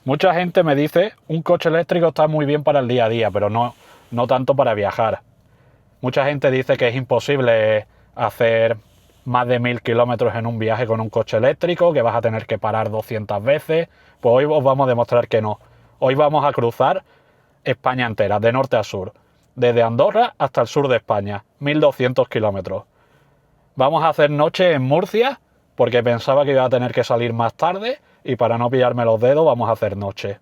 Mucha gente me dice, un coche eléctrico está muy bien para el día a día, pero no tanto para viajar. Mucha gente dice que es imposible hacer más de 1000 kilómetros en un viaje con un coche eléctrico, que vas a tener que parar 200 veces. Pues hoy os vamos a demostrar que no. Hoy vamos a cruzar España entera, de norte a sur. Desde Andorra hasta el sur de España, 1200 kilómetros. Vamos a hacer noche en Murcia, porque pensaba que iba a tener que salir más tarde, y para no pillarme los dedos vamos a hacer noche.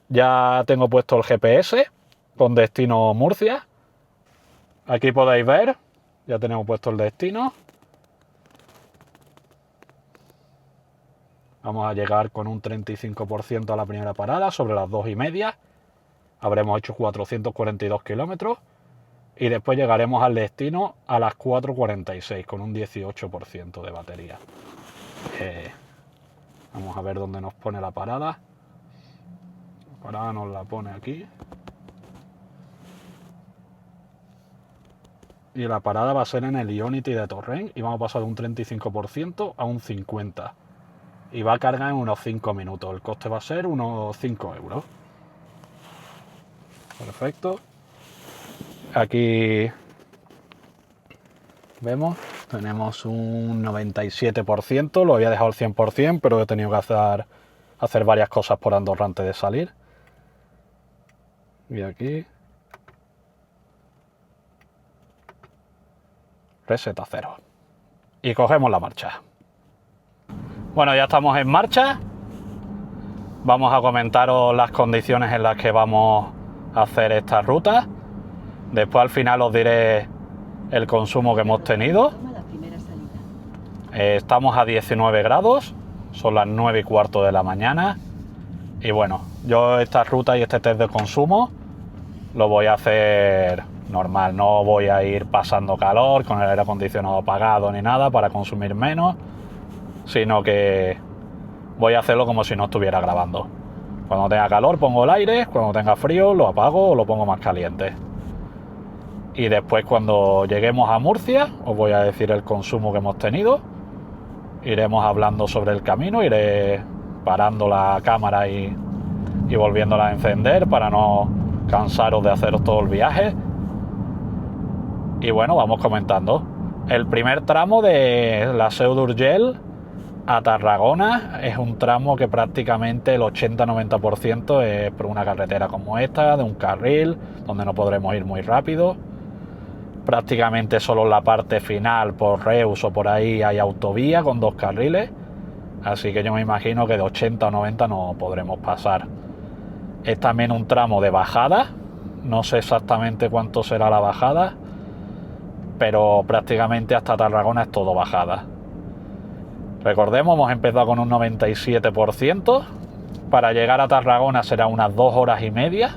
Ya tengo puesto el GPS con destino Murcia. Aquí podéis ver, ya tenemos puesto el destino. Vamos a llegar con un 35% a la primera parada, sobre las 2:30. Habremos hecho 442 kilómetros. Y después llegaremos al destino a las 4:46 con un 18% de batería. Vamos a ver dónde nos pone la parada. La parada nos la pone aquí. Y la parada va a ser en el Ionity de Torrent. Y vamos a pasar de un 35% a un 50%. Y va a cargar en unos 5 minutos. El coste va a ser unos 5 euros. Perfecto. Aquí vemos, tenemos un 97%. Lo había dejado al 100%, pero he tenido que hacer varias cosas por Andorra antes de salir. Y aquí reset a 0. Y cogemos la marcha. Bueno, ya estamos en marcha. Vamos a comentaros las condiciones en las que vamos a hacer esta ruta. Después al final os diré el consumo que hemos tenido. Estamos a 19 grados, son las 9:15 de la mañana. Y bueno, yo esta ruta y este test de consumo lo voy a hacer normal. No voy a ir pasando calor con el aire acondicionado apagado ni nada para consumir menos, sino que voy a hacerlo como si no estuviera grabando. Cuando tenga calor pongo el aire, cuando tenga frío lo apago o lo pongo más caliente. Y después cuando lleguemos a Murcia os voy a decir el consumo que hemos tenido. Iremos hablando sobre el camino, iré parando la cámara y volviéndola a encender para no cansaros de haceros todo el viaje. Y bueno, vamos comentando. El primer tramo de la Seu d'Urgell a Tarragona es un tramo que prácticamente el 80-90% es por una carretera como esta, de un carril, donde no podremos ir muy rápido. Prácticamente solo en la parte final, por Reus o por ahí, hay autovía con 2 carriles. Así que yo me imagino que de 80 o 90 no podremos pasar. Es también un tramo de bajada. No sé exactamente cuánto será la bajada, pero prácticamente hasta Tarragona es todo bajada. Recordemos, hemos empezado con un 97%. Para llegar a Tarragona será unas 2 horas y media.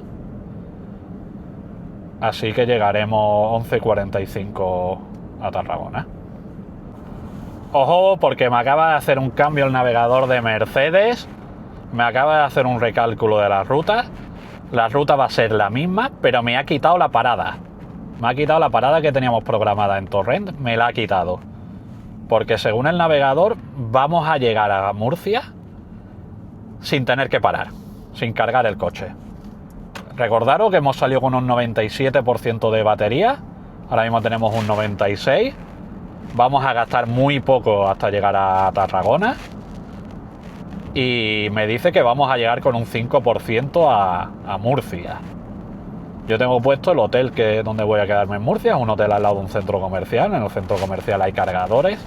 Así que llegaremos 11:45 a Tarragona. Ojo, porque me acaba de hacer un cambio el navegador de Mercedes. Me acaba de hacer un recálculo de las rutas. La ruta va a ser la misma, pero me ha quitado la parada. Me ha quitado la parada que teníamos programada en Torrent. Me la ha quitado. Porque según el navegador vamos a llegar a Murcia sin tener que parar, sin cargar el coche. Recordaros que hemos salido con un 97% de batería. Ahora mismo tenemos un 96%. Vamos a gastar muy poco hasta llegar a Tarragona. Y me dice que vamos a llegar con un 5% a Murcia. Yo tengo puesto el hotel donde voy a quedarme en Murcia. Es un hotel al lado de un centro comercial. En el centro comercial hay cargadores.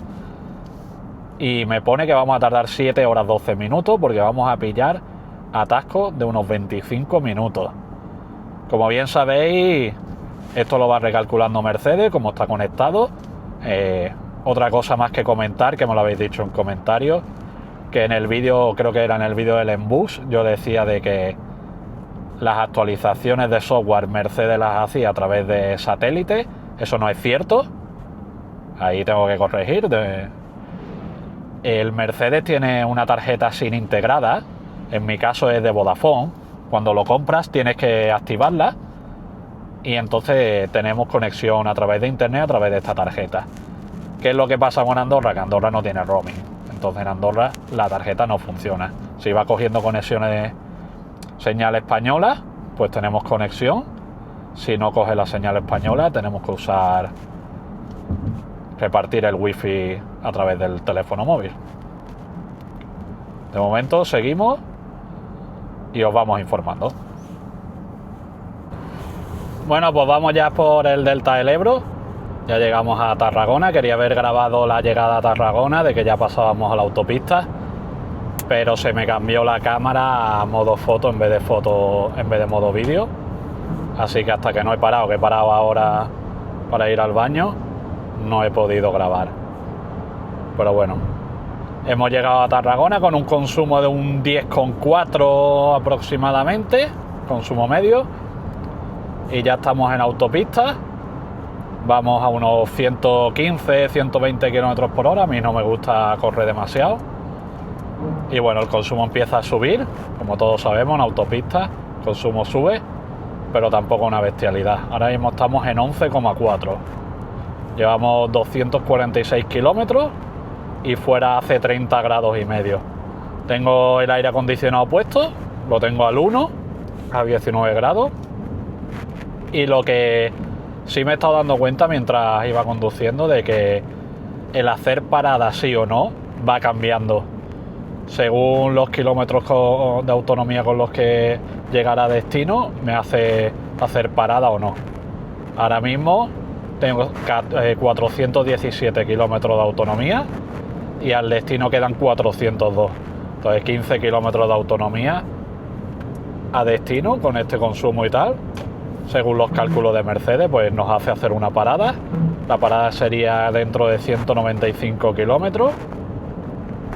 Y me pone que vamos a tardar 7 horas 12 minutos porque vamos a pillar atasco de unos 25 minutos. Como bien sabéis, esto lo va recalculando Mercedes, como está conectado. Otra cosa más que comentar, que me lo habéis dicho en comentarios, que en el vídeo, creo que era en el vídeo del Embus, yo decía de que las actualizaciones de software Mercedes las hacía a través de satélite. Eso no es cierto. Ahí tengo que corregir. El Mercedes tiene una tarjeta SIM integrada. En mi caso es de Vodafone. Cuando lo compras tienes que activarla y entonces tenemos conexión a través de internet a través de esta tarjeta. ¿Qué es lo que pasa con Andorra? Que Andorra no tiene roaming. Entonces en Andorra la tarjeta no funciona. Si va cogiendo conexiones señal española, pues tenemos conexión. Si no coge la señal española, tenemos que repartir el wifi a través del teléfono móvil. De momento seguimos y os vamos informando. Bueno, pues vamos ya por el Delta del Ebro. Ya llegamos a Tarragona. Quería haber grabado la llegada a Tarragona, de que ya pasábamos a la autopista, pero se me cambió la cámara a modo foto en vez de modo vídeo. Así que hasta que no he parado, que he parado ahora para ir al baño, no he podido grabar. Pero bueno, hemos llegado a Tarragona con un consumo de un 10,4 aproximadamente, consumo medio, y ya estamos en autopista. Vamos a unos 115, 120 km por hora. A mí no me gusta correr demasiado. Y bueno, el consumo empieza a subir, como todos sabemos, en autopista el consumo sube, pero tampoco una bestialidad. Ahora mismo estamos en 11,4. Llevamos 246 kilómetros y fuera hace 30 grados y medio. Tengo el aire acondicionado puesto, lo tengo al 1, a 19 grados. Y lo que sí me he estado dando cuenta mientras iba conduciendo, de que el hacer parada sí o no va cambiando según los kilómetros de autonomía con los que llegar a destino. Me hace hacer parada o no. Ahora mismo tengo 417 kilómetros de autonomía y al destino quedan 402. Entonces 15 kilómetros de autonomía a destino con este consumo y tal. Según los cálculos de Mercedes, pues nos hace hacer una parada. La parada sería dentro de 195 kilómetros.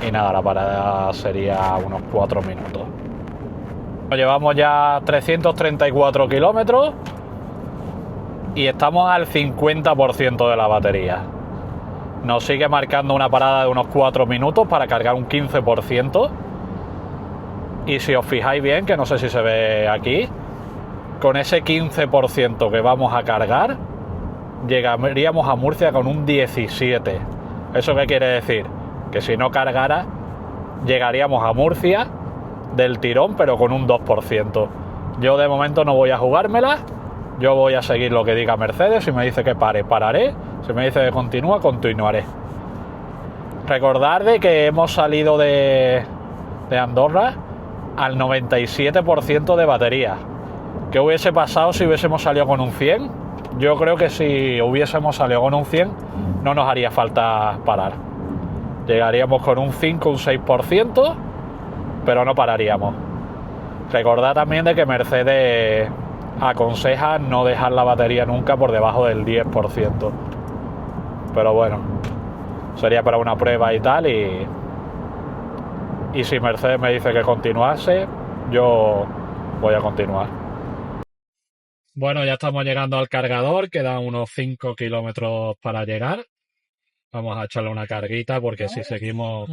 Y nada, la parada sería unos 4 minutos. Llevamos ya 334 kilómetros y estamos al 50% de la batería. Nos sigue marcando una parada de unos 4 minutos para cargar un 15%. Y si os fijáis bien, que no sé si se ve aquí, con ese 15% que vamos a cargar, llegaríamos a Murcia con un 17%. ¿Eso qué quiere decir? Que si no cargara, llegaríamos a Murcia del tirón, pero con un 2%. Yo de momento no voy a jugármela. Yo voy a seguir lo que diga Mercedes. Si me dice que pare, pararé. Si me dice que continúa, continuaré. Recordad de que hemos salido de Andorra al 97% de batería. ¿Qué hubiese pasado si hubiésemos salido con un 100? Yo creo que si hubiésemos salido con un 100 no nos haría falta parar. Llegaríamos con un 5, un 6%, pero no pararíamos. Recordad también de que Mercedes aconseja no dejar la batería nunca por debajo del 10%. Pero bueno, sería para una prueba y tal, y si Mercedes me dice que continuase, yo voy a continuar. Bueno, ya estamos llegando al cargador, quedan unos 5 kilómetros para llegar. Vamos a echarle una carguita porque si seguimos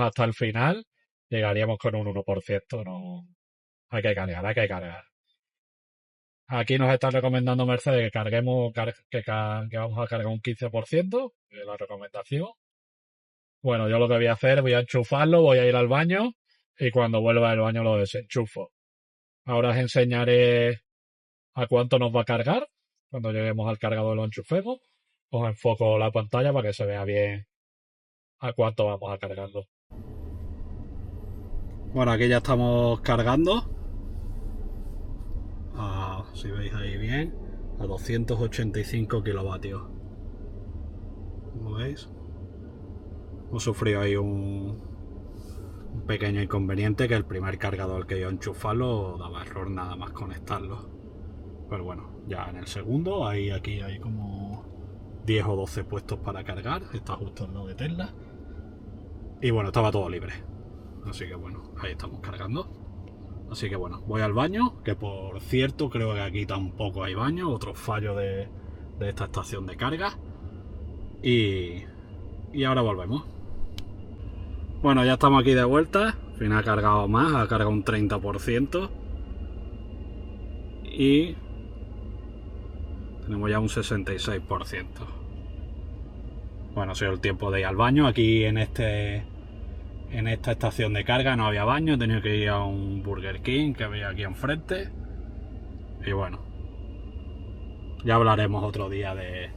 hasta el final, llegaríamos con un 1%. No, hay que cargar, hay que cargar. Aquí nos está recomendando Mercedes que carguemos, que vamos a cargar un 15%, es la recomendación. Bueno, yo lo que voy a hacer, voy a enchufarlo, voy a ir al baño y cuando vuelva del baño lo desenchufo. Ahora os enseñaré a cuánto nos va a cargar. Cuando lleguemos al cargador lo enchufemos. Os enfoco la pantalla para que se vea bien a cuánto vamos a cargarlo. Bueno, aquí ya estamos cargando. Si veis ahí bien, a 285 kilovatios. ¿Lo veis? Hemos sufrido ahí un pequeño inconveniente, que el primer cargador que yo enchufarlo daba error nada más conectarlo. Pero bueno, ya en el segundo, aquí hay como 10 o 12 puestos para cargar. Está justo al lado de Tesla. Y bueno, estaba todo libre. Así que bueno, ahí estamos cargando. Así que bueno, voy al baño, que por cierto creo que aquí tampoco hay baño. Otro fallo de esta estación de carga. Y ahora volvemos. Bueno, ya estamos aquí de vuelta. Al final ha cargado más, ha cargado un 30%. Y tenemos ya un 66%. Bueno, ha sido el tiempo de ir al baño. Aquí en este En esta estación de carga no había baño, he tenido que ir a un Burger King que había aquí enfrente. Y bueno, ya hablaremos otro día de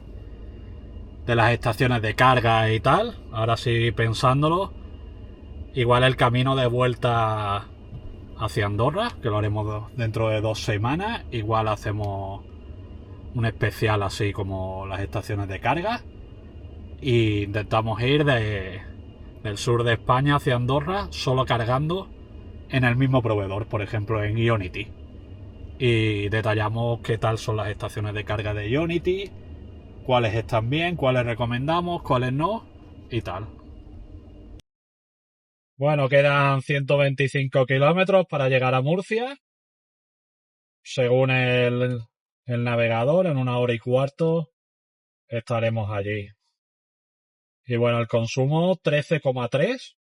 las estaciones de carga y tal. Ahora sí pensándolo, igual el camino de vuelta hacia Andorra, que lo haremos dentro de 2 semanas, igual hacemos un especial así como las estaciones de carga e intentamos ir del sur de España hacia Andorra solo cargando en el mismo proveedor, por ejemplo en Ionity. Y detallamos qué tal son las estaciones de carga de Ionity, cuáles están bien, cuáles recomendamos, cuáles no y tal. Bueno, quedan 125 kilómetros para llegar a Murcia. Según el navegador, en 1 hora y cuarto estaremos allí. Y bueno, el consumo 13,3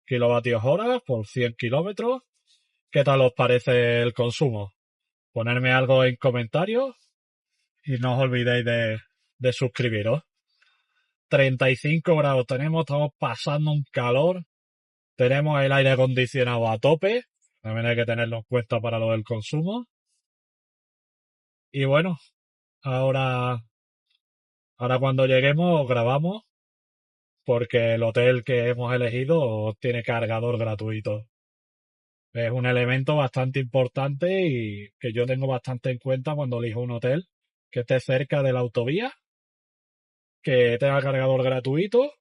kilovatios hora por 100 kilómetros. ¿Qué tal os parece el consumo? Ponerme algo en comentarios y no os olvidéis de suscribiros. 35 grados tenemos, estamos pasando un calor. Tenemos el aire acondicionado a tope. También hay que tenerlo en cuenta para lo del consumo. Y bueno, ahora cuando lleguemos grabamos porque el hotel que hemos elegido tiene cargador gratuito. Es un elemento bastante importante y que yo tengo bastante en cuenta cuando elijo un hotel que esté cerca de la autovía, que tenga cargador gratuito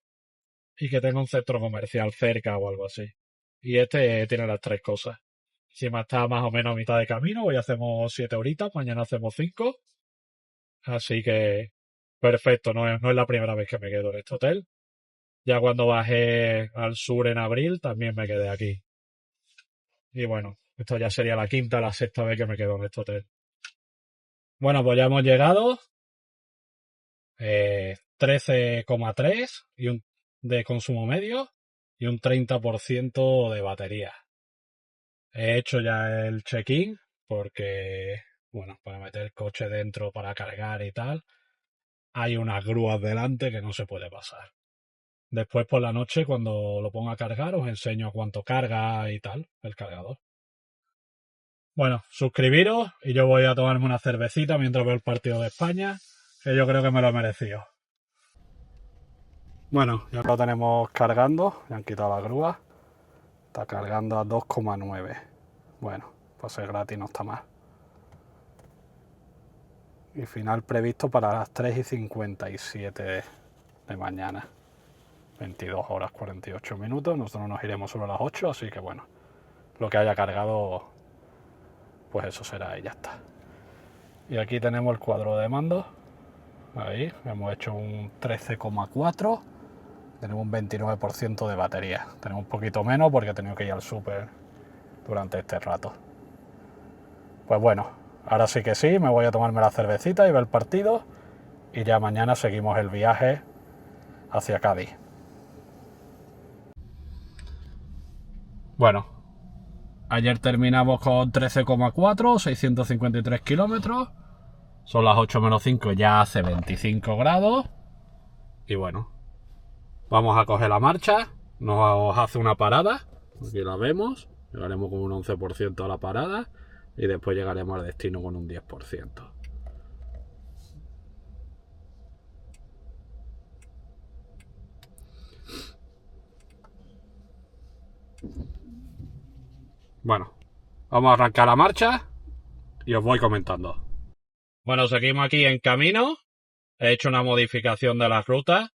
y que tenga un centro comercial cerca o algo así. Y este tiene las tres cosas. Encima está más o menos a mitad de camino, hoy hacemos 7 horitas, mañana hacemos 5. Así que perfecto, no es la primera vez que me quedo en este hotel. Ya cuando bajé al sur en abril también me quedé aquí. Y bueno, esto ya sería la quinta o la sexta vez que me quedo en este hotel. Bueno, pues ya hemos llegado. 13,3 de consumo medio y un 30% de batería. He hecho ya el check-in porque, bueno, para meter el coche dentro para cargar y tal, hay unas grúas delante que no se puede pasar. Después por la noche, cuando lo ponga a cargar, os enseño cuánto carga y tal el cargador. Bueno, suscribiros y yo voy a tomarme una cervecita mientras veo el partido de España, que yo creo que me lo he merecido. Bueno, ya lo tenemos cargando, ya han quitado la grúa. Está cargando a 2,9. Bueno, pues es gratis, no está mal. Y final previsto para las 3:57 de mañana. 22 horas 48 minutos. Nosotros nos iremos solo a las 8, así que bueno, lo que haya cargado, pues eso será y ya está. Y aquí tenemos el cuadro de mando. Ahí, hemos hecho un 13,4. Tenemos un 29% de batería. Tenemos un poquito menos porque he tenido que ir al súper durante este rato. Pues bueno, ahora sí que sí, me voy a tomarme la cervecita y ver el partido. Y ya mañana seguimos el viaje hacia Cádiz. Bueno, ayer terminamos con 13,4, 653 kilómetros. Son las 8 menos 5, ya hace 25 grados. Y bueno, vamos a coger la marcha. Nos hace una parada. Aquí la vemos. Llegaremos con un 11% a la parada. Y después llegaremos al destino con un 10%. Bueno, vamos a arrancar la marcha y os voy comentando. Bueno, seguimos aquí en camino. He hecho una modificación de las rutas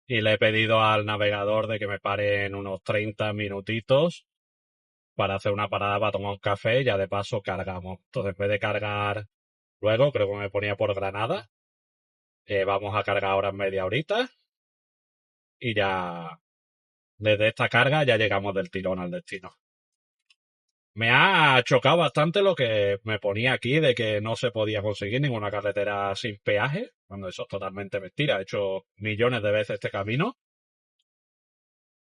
y le he pedido al navegador de que me pare en unos 30 minutitos para hacer una parada para tomar un café y ya de paso cargamos. Entonces, en vez de cargar luego, creo que me ponía por Granada, vamos a cargar ahora en media horita y ya desde esta carga ya llegamos del tirón al destino. Me ha chocado bastante lo que me ponía aquí de que no se podía conseguir ninguna carretera sin peaje, cuando eso es totalmente mentira. He hecho millones de veces este camino.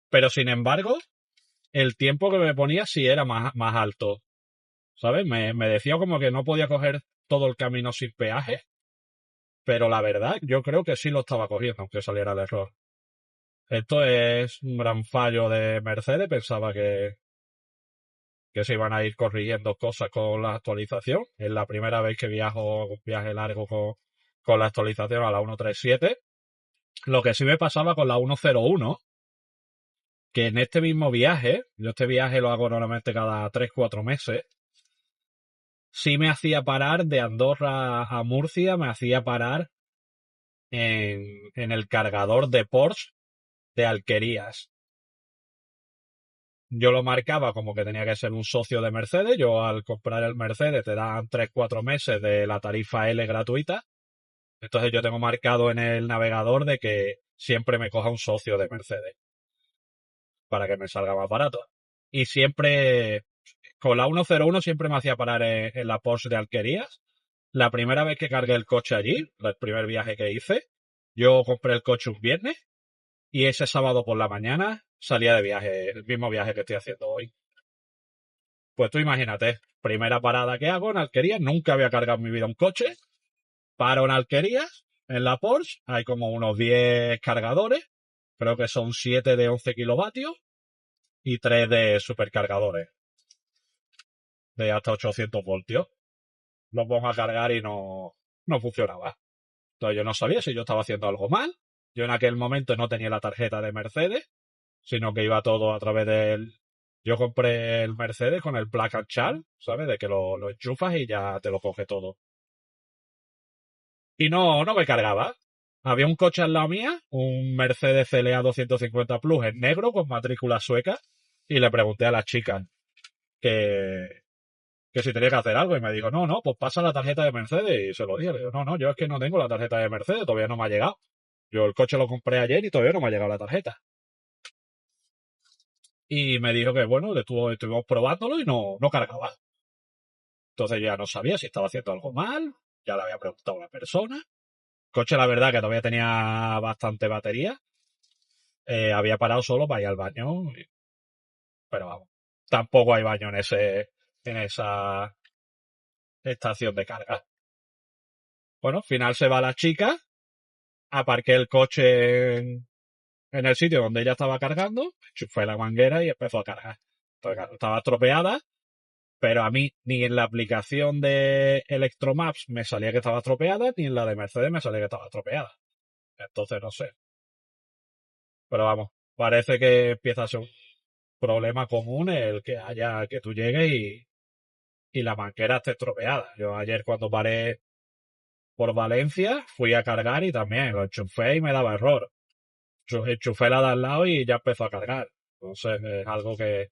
Pero sin embargo, el tiempo que me ponía sí era más alto. ¿Sabes? Me decía como que no podía coger todo el camino sin peaje. Pero la verdad, yo creo que sí lo estaba cogiendo, aunque saliera el error. Esto es un gran fallo de Mercedes. Pensaba que se iban a ir corrigiendo cosas con la actualización. Es la primera vez que viajo un viaje largo con la actualización a la 1.37. Lo que sí me pasaba con la 1.01, que en este mismo viaje, yo este viaje lo hago normalmente cada 3 4 meses, sí me hacía parar de Andorra a Murcia, me hacía parar en el cargador de Porsche de Alquerías. Yo lo marcaba como que tenía que ser un socio de Mercedes. Yo al comprar el Mercedes te dan 3 4 meses de la tarifa L gratuita. Entonces yo tengo marcado en el navegador de que siempre me coja un socio de Mercedes para que me salga más barato. Y siempre, con la 101 siempre me hacía parar en la Porsche de Alquerías. La primera vez que cargué el coche allí, el primer viaje que hice, yo compré el coche un viernes y ese sábado por la mañana salía de viaje, el mismo viaje que estoy haciendo hoy. Pues tú imagínate, primera parada que hago en Alquerías, nunca había cargado en mi vida un coche, paro en Alquerías, en la Porsche, hay como unos 10 cargadores, creo que son 7 de 11 kilovatios y 3 de supercargadores de hasta 800 voltios. Los pongo a cargar y no funcionaba. Entonces yo no sabía si yo estaba haciendo algo mal. Yo en aquel momento no tenía la tarjeta de Mercedes, sino que iba todo a través del... Yo compré el Mercedes con el Plug and Charge, ¿sabes? De que lo enchufas y ya te lo coge todo. Y no me cargaba. Había un coche al lado mía, un Mercedes CLA 250 Plus en negro con matrícula sueca, y le pregunté a la chica que, que si tenía que hacer algo y me dijo, no, pues pasa la tarjeta de Mercedes y se lo dije. Le digo, no, yo es que no tengo la tarjeta de Mercedes, todavía no me ha llegado. Yo el coche lo compré ayer y todavía no me ha llegado la tarjeta. Y me dijo que bueno, estuvimos probándolo y no cargaba. Entonces ya no sabía si estaba haciendo algo mal, ya le había preguntado a una persona. El coche la verdad que todavía tenía bastante batería. Había parado solo para ir al baño, pero vamos, tampoco hay baño en esa estación de carga. Bueno, al final se va la chica, aparqué el coche en el sitio donde ella estaba cargando, enchufé la manguera y empezó a cargar. Entonces, claro, estaba estropeada, pero a mí ni en la aplicación de Electromaps me salía que estaba estropeada, ni en la de Mercedes me salía que estaba estropeada. Entonces no sé. Pero vamos, parece que empieza a ser un problema común el que haya que tú llegues y la manguera esté estropeada. Yo ayer cuando paré por Valencia fui a cargar y también lo enchufé y me daba error. Enchufé la de al lado y ya empezó a cargar. Entonces es algo que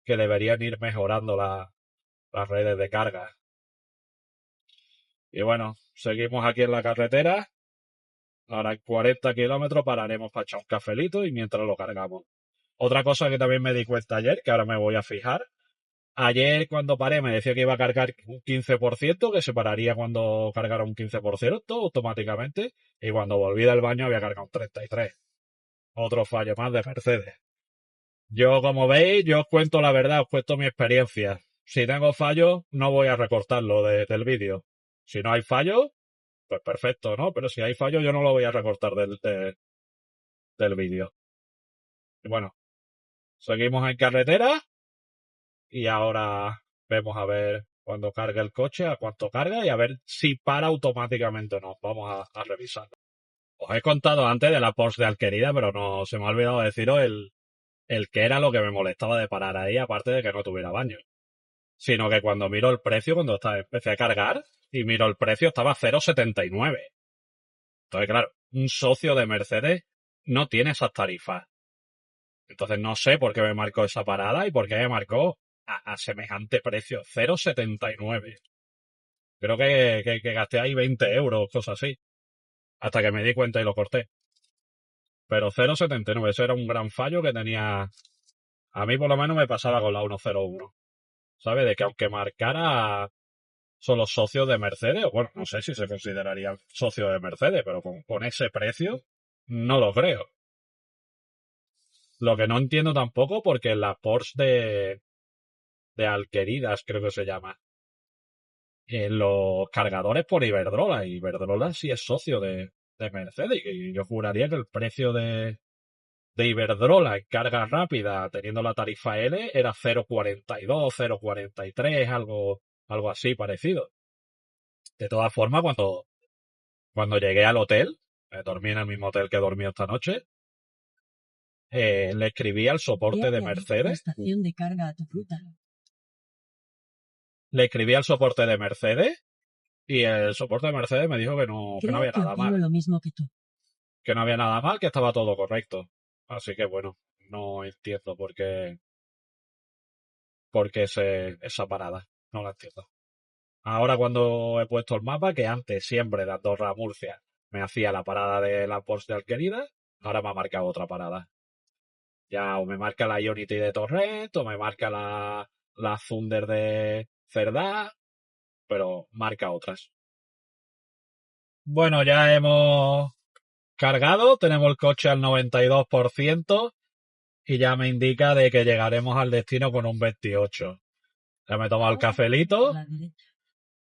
deberían ir mejorando las redes de carga. Y bueno, seguimos aquí en la carretera. Ahora en 40 kilómetros pararemos para echar un cafelito y mientras lo cargamos. Otra cosa que también me di cuenta ayer, que ahora me voy a fijar. Ayer cuando paré me decía que iba a cargar un 15%, que se pararía cuando cargara un 15% automáticamente. Y cuando volví del baño había cargado un 33%. Otro fallo más de Mercedes. Yo, como veis, yo os cuento la verdad, os cuento mi experiencia. Si tengo fallos, no voy a recortarlo del vídeo. Si no hay fallos, pues perfecto, ¿no? Pero si hay fallos, yo no lo voy a recortar del vídeo. Y bueno, seguimos en carretera y ahora vemos a ver cuando cargue el coche, a cuánto carga y a ver si para automáticamente o no. Vamos a revisarlo. Os he contado antes de la Porsche de Alquerida, pero no se me ha olvidado deciros el que era lo que me molestaba de parar ahí, aparte de que no tuviera baño. Sino que cuando miro el precio, cuando empecé a cargar y miro el precio, estaba 0,79. Entonces, claro, un socio de Mercedes no tiene esas tarifas. Entonces no sé por qué me marcó esa parada y por qué me marcó a semejante precio, 0,79. Creo que gasté ahí 20 euros, cosas así, hasta que me di cuenta y lo corté. Pero 0,79, eso era un gran fallo que tenía. A mí por lo menos me pasaba con la 101. ¿Sabes? De que aunque marcara son los socios de Mercedes, o bueno, no sé si se considerarían socios de Mercedes, pero con ese precio no lo creo. Lo que no entiendo tampoco, porque la Porsche de Alqueridas, creo que se llama, en los cargadores por Iberdrola, y Iberdrola sí es socio de Mercedes, y yo juraría que el precio de de Iberdrola en carga rápida, teniendo la tarifa L, era 0,42, 0,43, algo así parecido. De todas formas, cuando llegué al hotel, dormí en el mismo hotel que dormí esta noche, le escribí al soporte de Mercedes. Estación de carga a tu ruta. Le escribí al soporte de Mercedes y el soporte de Mercedes me dijo que no había nada mal. Lo mismo que tú. Que no había nada mal, que estaba todo correcto. Así que bueno, no entiendo por qué esa parada. No la entiendo. Ahora cuando he puesto el mapa, que antes siempre de Andorra a Murcia me hacía la parada de la Porsche de Alquerida, ahora me ha marcado otra parada. Ya o me marca la Ionity de Torrent, o me marca la Thunder de Cerdá, pero marca otras. Bueno, ya hemos cargado, tenemos el coche al 92% y ya me indica de que llegaremos al destino con un 28%. Ya me he tomado el cafelito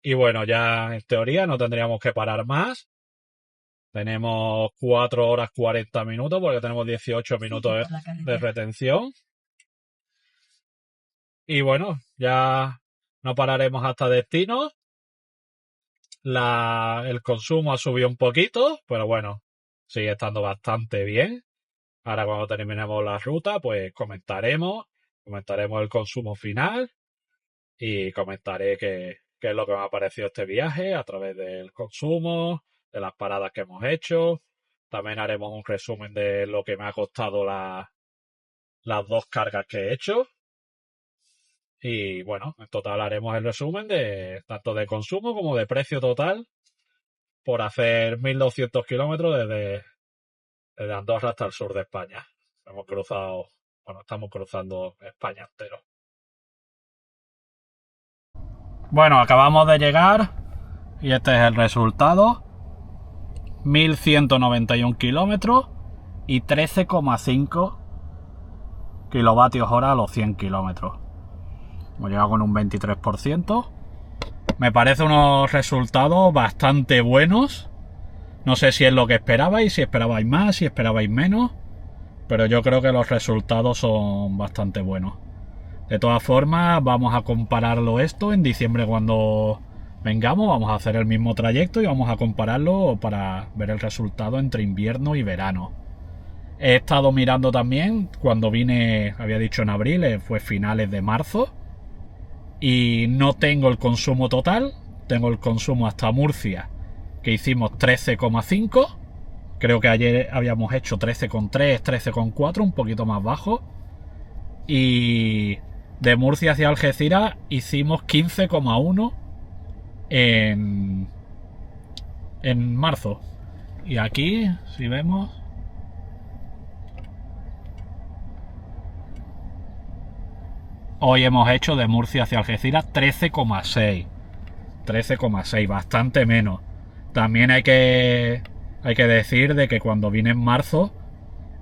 y bueno, ya en teoría no tendríamos que parar más. Tenemos 4 horas 40 minutos porque tenemos 18 minutos de retención. Y bueno, ya no pararemos hasta destino. El consumo ha subido un poquito, pero bueno, sigue estando bastante bien. Ahora cuando terminemos la ruta, pues comentaremos el consumo final y comentaré qué es lo que me ha parecido este viaje a través del consumo, de las paradas que hemos hecho. También haremos un resumen de lo que me ha costado las 2 cargas que he hecho. Y bueno, en total haremos el resumen de tanto de consumo como de precio total por hacer 1.200 kilómetros desde Andorra hasta el sur de España. Estamos cruzando España entero. Bueno, acabamos de llegar y este es el resultado. 1.191 kilómetros y 13,5 kilovatios hora a los 100 kilómetros. Hemos llegado con un 23%. Me parece unos resultados bastante buenos. No sé si es lo que esperabais, si esperabais más, si esperabais menos, pero yo creo que los resultados son bastante buenos. De todas formas, vamos a compararlo esto en diciembre cuando vengamos, vamos a hacer el mismo trayecto y vamos a compararlo para ver el resultado entre invierno y verano. He estado mirando también, cuando vine, había dicho en abril, fue finales de marzo, y no tengo el consumo total, tengo el consumo hasta Murcia, que hicimos 13,5, creo que ayer habíamos hecho 13,3, 13,4, un poquito más bajo, y de Murcia hacia Algeciras hicimos 15,1 en marzo. Y aquí, si vemos, hoy hemos hecho de Murcia hacia Algeciras 13,6, bastante menos. También hay que decir de que cuando vine en marzo,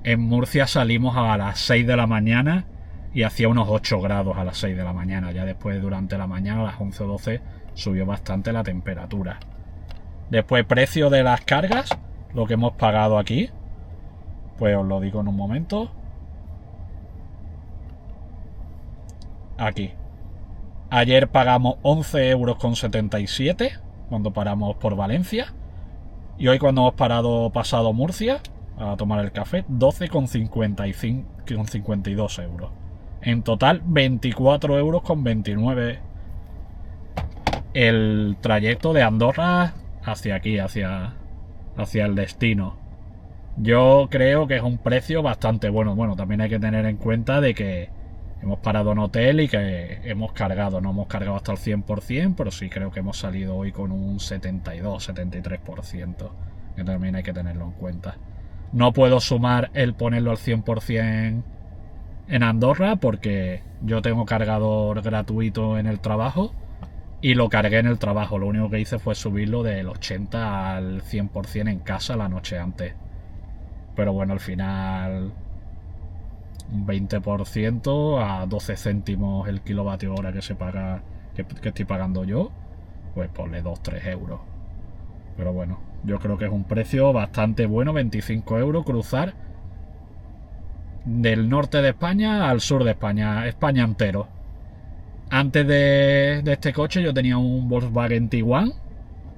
en Murcia salimos a las 6 de la mañana y hacía unos 8 grados a las 6 de la mañana. Ya después, durante la mañana, a las 11 o 12, subió bastante la temperatura. Después, precio de las cargas, lo que hemos pagado aquí, pues os lo digo en un momento. Aquí. Ayer pagamos 11,77 € cuando paramos por Valencia. Y hoy cuando hemos pasado Murcia a tomar el café, 12,52 €. En total, 24,29 € el trayecto de Andorra hacia aquí, hacia el destino. Yo creo que es un precio bastante bueno. Bueno, también hay que tener en cuenta de que hemos parado en hotel y que hemos cargado. No hemos cargado hasta el 100%, pero sí creo que hemos salido hoy con un 72-73%. Que también hay que tenerlo en cuenta. No puedo sumar el ponerlo al 100% en Andorra porque yo tengo cargador gratuito en el trabajo y lo cargué en el trabajo. Lo único que hice fue subirlo del 80 al 100% en casa la noche antes. Pero bueno, al final un 20% a 12 céntimos el kilovatio hora que se paga, que estoy pagando yo, pues ponle 2-3 euros. Pero bueno, yo creo que es un precio bastante bueno, 25 € cruzar del norte de España al sur de España, España entero. Antes de este coche yo tenía un Volkswagen Tiguan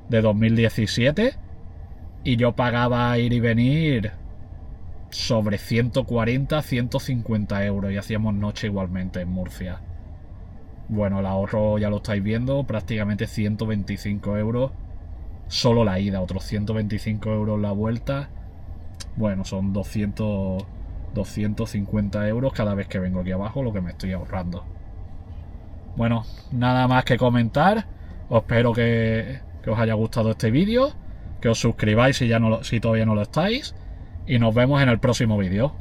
de 2017 y yo pagaba ir y venir sobre 140, 150 euros y hacíamos noche igualmente en Murcia. Bueno, el ahorro ya lo estáis viendo, prácticamente 125 euros solo la ida, otros 125 euros la vuelta. Bueno, son 250 euros cada vez que vengo aquí abajo, lo que me estoy ahorrando. Bueno, nada más que comentar. Espero que os haya gustado este vídeo, que os suscribáis si todavía no lo estáis, y nos vemos en el próximo vídeo.